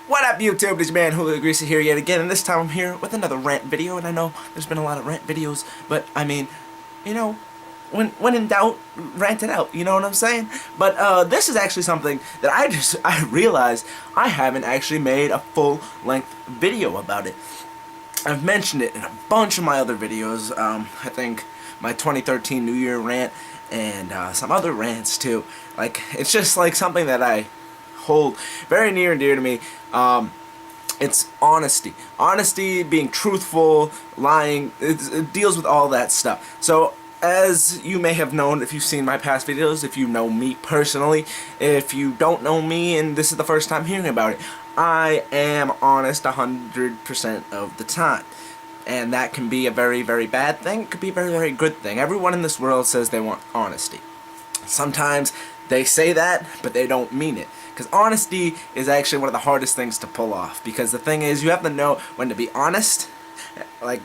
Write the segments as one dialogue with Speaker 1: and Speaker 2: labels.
Speaker 1: What up, YouTube? It's your man Julio here yet again, and this time I'm here with another rant video. And I know there's been a lot of rant videos, but I mean, you know, when in doubt, rant it out. You know what I'm saying? But this is actually something that I realized I haven't actually made a full-length video about it. I've mentioned it in a bunch of my other videos. I think my 2013 New Year rant and some other rants too. Like, it's just like something that I hold very near and dear to me. It's honesty. Honesty, being truthful, lying, it deals with all that stuff. So, as you may have known if you've seen my past videos, if you know me personally, if you don't know me and this is the first time hearing about it, I am honest 100% of the time. And that can be a very, very bad thing. It could be a very, very good thing. Everyone in this world says they want honesty. Sometimes they say that, but they don't mean it. Because honesty is actually one of the hardest things to pull off. Because the thing is, you have to know when to be honest, like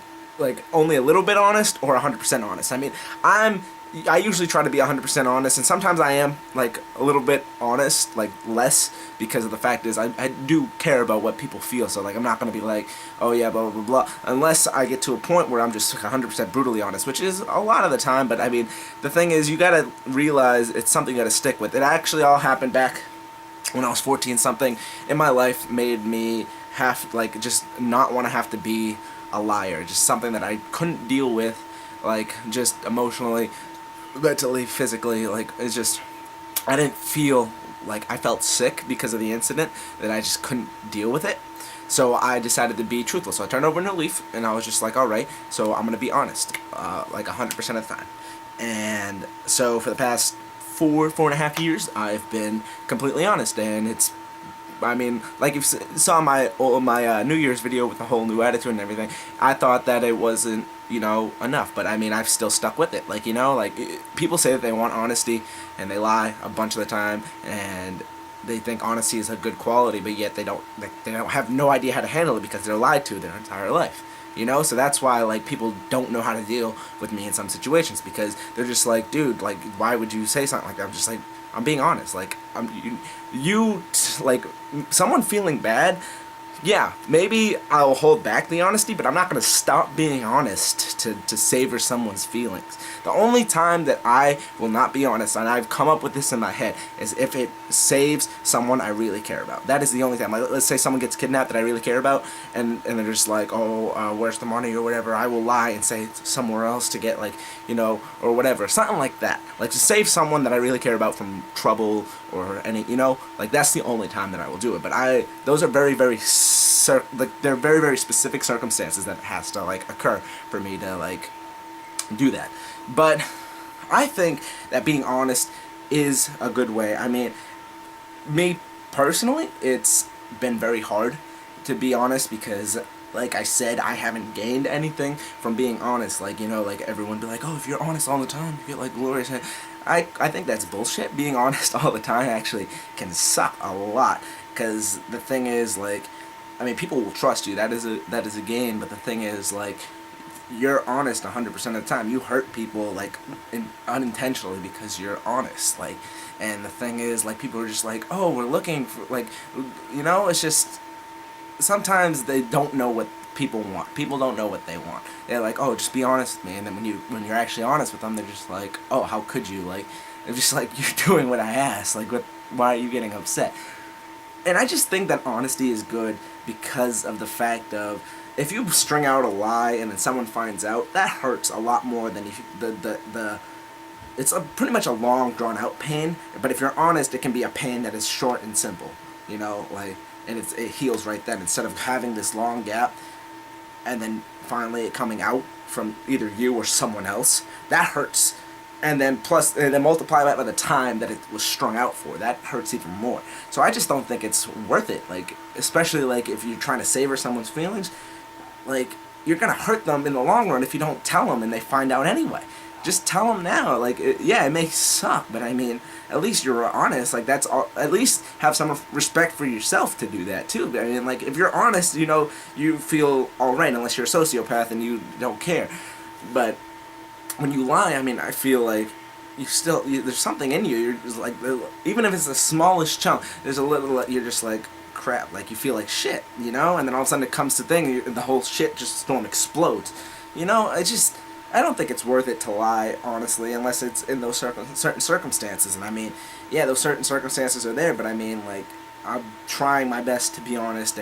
Speaker 1: only a little bit honest, or 100% honest. I mean, I usually try to be 100% honest, and sometimes I am, like, a little bit honest, like, less, because of the fact is, I do care about what people feel, so, like, I'm not going to be like, oh yeah, blah, blah, blah, unless I get to a point where I'm just 100% brutally honest, which is a lot of the time, but, I mean, the thing is, you gotta realize it's something you gotta stick with. It actually all happened back when I was 14-something in my life, made me have, like, just not want to have to be a liar, just something that I couldn't deal with, like, just emotionally, mentally, physically. Like, it's just, I didn't feel like, I felt sick because of the incident, that I just couldn't deal with it. So I decided to be truthful. So I turned over a new leaf, and I was just like, alright, so I'm gonna be honest, like 100% of the time. And so for the past 4.5 years, I've been completely honest, and it's, I mean, like you saw my New Year's video with the whole new attitude and everything, I thought that it wasn't, you know, enough, but I mean, I've still stuck with it. Like, you know, like, people say that they want honesty, and they lie a bunch of the time, and they think honesty is a good quality, but yet they don't have no idea how to handle it because they're lied to their entire life. You know, so that's why, like, people don't know how to deal with me in some situations, because they're just like, dude, like, why would you say something like that? I'm just like, I'm being honest. Like, like, someone feeling bad, yeah, maybe I'll hold back the honesty, but I'm not going to stop being honest to savor someone's feelings. The only time that I will not be honest, and I've come up with this in my head, is if it saves someone I really care about. That is the only time. Like, let's say someone gets kidnapped that I really care about, and they're just like, oh, where's the money or whatever. I will lie and say somewhere else to get, like, you know, or whatever. Something like that. Like, to save someone that I really care about from trouble or any, you know, like, that's the only time that I will do it. But those are very, very, like, they're very, very specific circumstances that has to, like, occur for me to, like, do that. But I think that being honest is a good way. I mean, me personally, it's been very hard to be honest because, like I said, I haven't gained anything from being honest. Like, you know, like, everyone be like, oh, if you're honest all the time, you get, like, glorious. I think that's bullshit. Being honest all the time actually can suck a lot, because the thing is, like, I mean, people will trust you. That is a gain. But the thing is, like, you're honest 100% of the time. You hurt people, like, unintentionally because you're honest. Like, and the thing is, like, people are just like, oh, we're looking for, like, you know, it's just, sometimes they don't know what people want. People don't know what they want. They're like, oh, just be honest with me. And then when you're actually honest with them, they're just like, oh, how could you? Like, they're just like, you're doing what I asked. Like, why are you getting upset? And I just think that honesty is good because of the fact of, if you string out a lie and then someone finds out, that hurts a lot more than if you, it's pretty much a long, drawn-out pain. But if you're honest, it can be a pain that is short and simple, you know, like, and it heals right then, instead of having this long gap and then finally it coming out from either you or someone else. That hurts. And then multiply that by the time that it was strung out for. That hurts even more. So I just don't think it's worth it. Like, especially, like, if you're trying to savor someone's feelings, like, you're gonna hurt them in the long run if you don't tell them and they find out anyway. Just tell them now. Like, yeah, it may suck, but I mean, at least you're honest. Like, that's all. At least have some respect for yourself to do that too. I mean, like, if you're honest, you know, you feel all right, unless you're a sociopath and you don't care. But when you lie, I mean, I feel like there's something in you. You're just like, even if it's the smallest chunk, there's a little, you're just like, crap, like you feel like shit, you know, and then all of a sudden it comes to thing, and the whole shit just storm explodes, you know. I don't think it's worth it to lie, honestly, unless it's in those certain circumstances. And I mean, yeah, those certain circumstances are there, but I mean, like, I'm trying my best to be honest,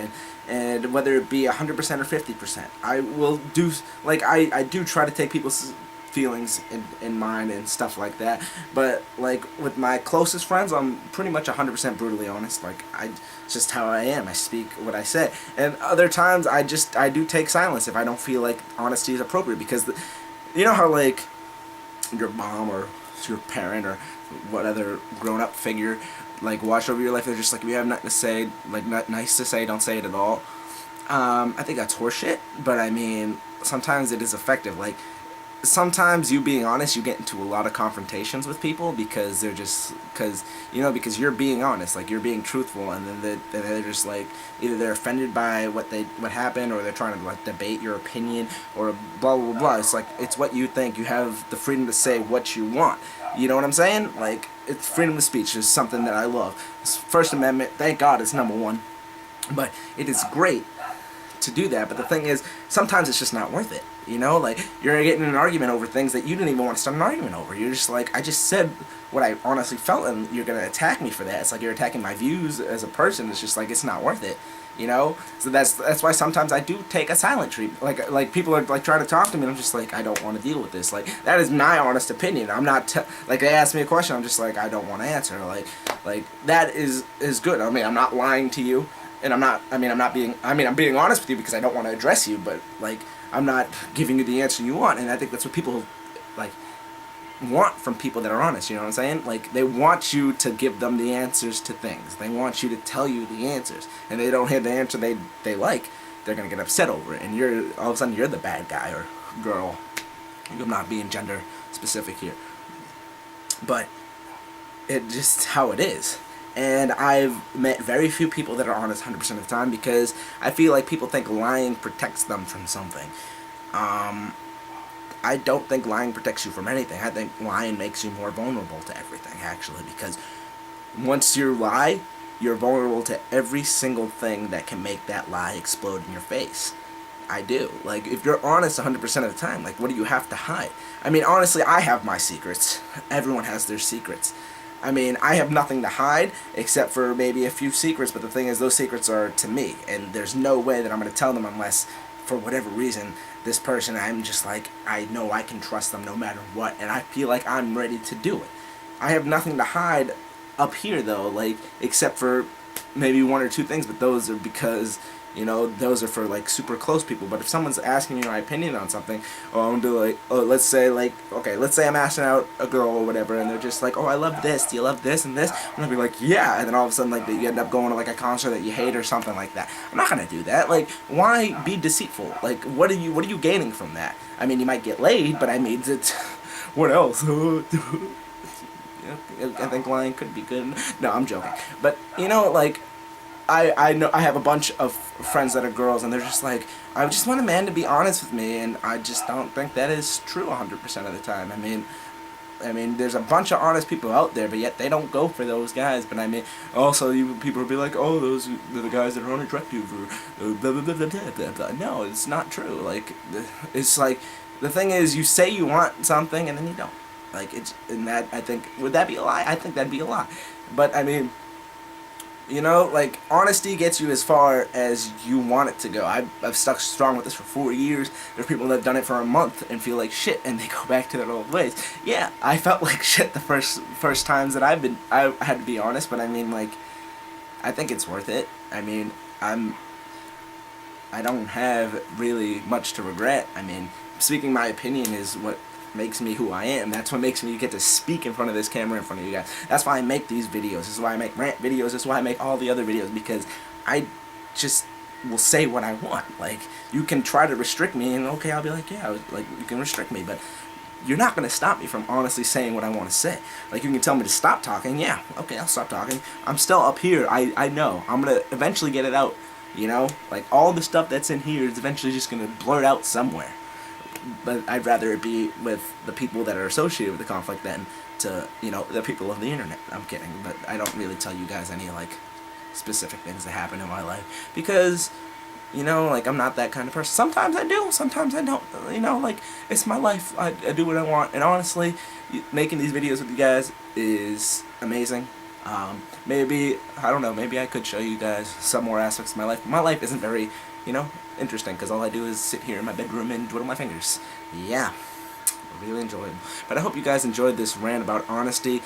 Speaker 1: and whether it be 100% or 50%, I will do, like, I do try to take people's feelings in mind and stuff like that, but like with my closest friends, I'm pretty much 100% brutally honest. Like, it's just how I am. I speak what I say, and other times I do take silence if I don't feel like honesty is appropriate, because you know how, like, your mom or your parent or what other grown-up figure, like, watch over your life, they're just like, if you have nothing to say, like, not nice to say, don't say it at all. I think that's horseshit, but I mean, sometimes it is effective. Like, sometimes you being honest, you get into a lot of confrontations with people because because you're being honest, like, you're being truthful, and then they're just like, either they're offended by what happened, or they're trying to, like, debate your opinion, or blah blah blah. It's like, it's what you think. You have the freedom to say what you want. You know what I'm saying? Like, it's freedom of speech is something that I love. First Amendment, thank God, it's #1, but it is great to do that. But the thing is, sometimes it's just not worth it. You know, like, you're getting in an argument over things that you didn't even want to start an argument over. You're just like, I just said what I honestly felt, and you're gonna attack me for that. It's like you're attacking my views as a person. It's just like, it's not worth it. You know, so that's why sometimes I do take a silent treatment. Like people are like trying to talk to me, and I'm just like, I don't want to deal with this. Like, that is my honest opinion. I'm not like, they ask me a question, I'm just like, I don't want to answer. Like that is good. I mean, I'm not lying to you, and I'm being honest with you because I don't want to address you, but like, I'm not giving you the answer you want. And I think that's what people, like, want from people that are honest. You know what I'm saying? Like, they want you to give them the answers to things. They want you to tell you the answers, and they don't have the answer they like, they're gonna get upset over it, and all of a sudden you're the bad guy or girl. I'm not being gender specific here, but it's just how it is. And I've met very few people that are honest 100% of the time, because I feel like people think lying protects them from something. I don't think lying protects you from anything. I think lying makes you more vulnerable to everything, actually, because once you lie, you're vulnerable to every single thing that can make that lie explode in your face. I do. Like, if you're honest 100% of the time, like, what do you have to hide? I mean, honestly, I have my secrets. Everyone has their secrets. I mean, I have nothing to hide except for maybe a few secrets, but the thing is, those secrets are to me, and there's no way that I'm going to tell them unless, for whatever reason, this person, I'm just like, I know I can trust them no matter what, and I feel like I'm ready to do it. I have nothing to hide up here, though, like, except for maybe one or two things, but those are because, you know, those are for, like, super close people. But if someone's asking me my opinion on something, or I'm do like, oh, let's say I'm asking out a girl or whatever, and they're just like, oh, I love this, do you love this and this? And I'll be like, yeah, and then all of a sudden, like, you end up going to, like, a concert that you hate or something like that. I'm not gonna do that. Like, why be deceitful? Like, what are you gaining from that? I mean, you might get laid, but I mean, it's, what else? I think lying could be good. No, I'm joking. But, you know, like, I know I have a bunch of friends that are girls, and they're just like, I just want a man to be honest with me, and I just don't think that is true 100% of the time. I mean, there's a bunch of honest people out there, but yet they don't go for those guys. But I mean, also, people will be like, oh, those are the guys that are unattractive, or blah blah blah blah blah blah blah. No, it's not true. Like, it's like, the thing is, you say you want something, and then you don't. Like, it's, and that, I think, would that be a lie? I think that'd be a lie. But I mean, you know, like, honesty gets you as far as you want it to go. I've stuck strong with this for 4 years. There's people that have done it for a month and feel like shit, and they go back to their old ways. Yeah, I felt like shit the first times that I had to be honest, but I mean, like, I think it's worth it. I mean, I don't have really much to regret. I mean, speaking my opinion is what makes me who I am. That's what makes me get to speak in front of this camera in front of you guys. That's why I make these videos. This is why I make rant videos. This is why I make all the other videos, because I just will say what I want. Like, you can try to restrict me, and okay, I'll be like, yeah, like, you can restrict me, but you're not going to stop me from honestly saying what I want to say. Like, you can tell me to stop talking, yeah, okay, I'll stop talking. I'm still up here. I know. I'm going to eventually get it out, you know? Like, all the stuff that's in here is eventually just going to blurt out somewhere. But I'd rather it be with the people that are associated with the conflict than to, you know, the people of the internet. I'm kidding, but I don't really tell you guys any, like, specific things that happen in my life, because you know, like, I'm not that kind of person. Sometimes I do, sometimes I don't. You know, like, it's my life. I do what I want. And honestly, making these videos with you guys is amazing. Maybe, I don't know, maybe I could show you guys some more aspects of my life. My life isn't very, you know, interesting, because all I do is sit here in my bedroom and twiddle my fingers. Yeah, really enjoyable. But I hope you guys enjoyed this rant about honesty.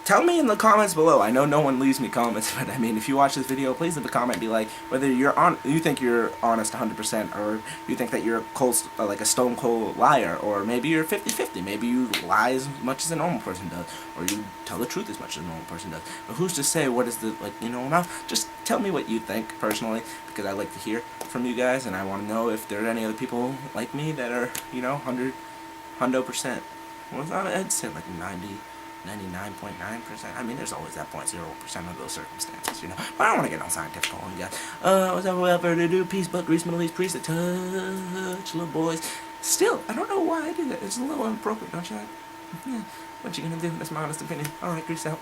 Speaker 1: Tell me in the comments below. I know no one leaves me comments, but I mean, if you watch this video, please leave a comment and be like whether you think you're honest 100%, or you think that you're like a stone cold liar, or maybe you're 50-50. Maybe you lie as much as a normal person does, or you tell the truth as much as a normal person does. But who's to say what is the, like, you know, now just tell me what you think personally, because I like to hear from you guys, and I want to know if there are any other people like me that are, you know, 100%. Well, I'd say like 99.9%. I mean, there's always that 0.0% of those circumstances, you know. But I don't want to get on scientific on you guys. Without further ado, peace, butt, grease, Middle East, priest, the touch, little boys. Still, I don't know why I do that. It's a little inappropriate, don't you think? Yeah, what you gonna do? That's my honest opinion. Alright, grease out.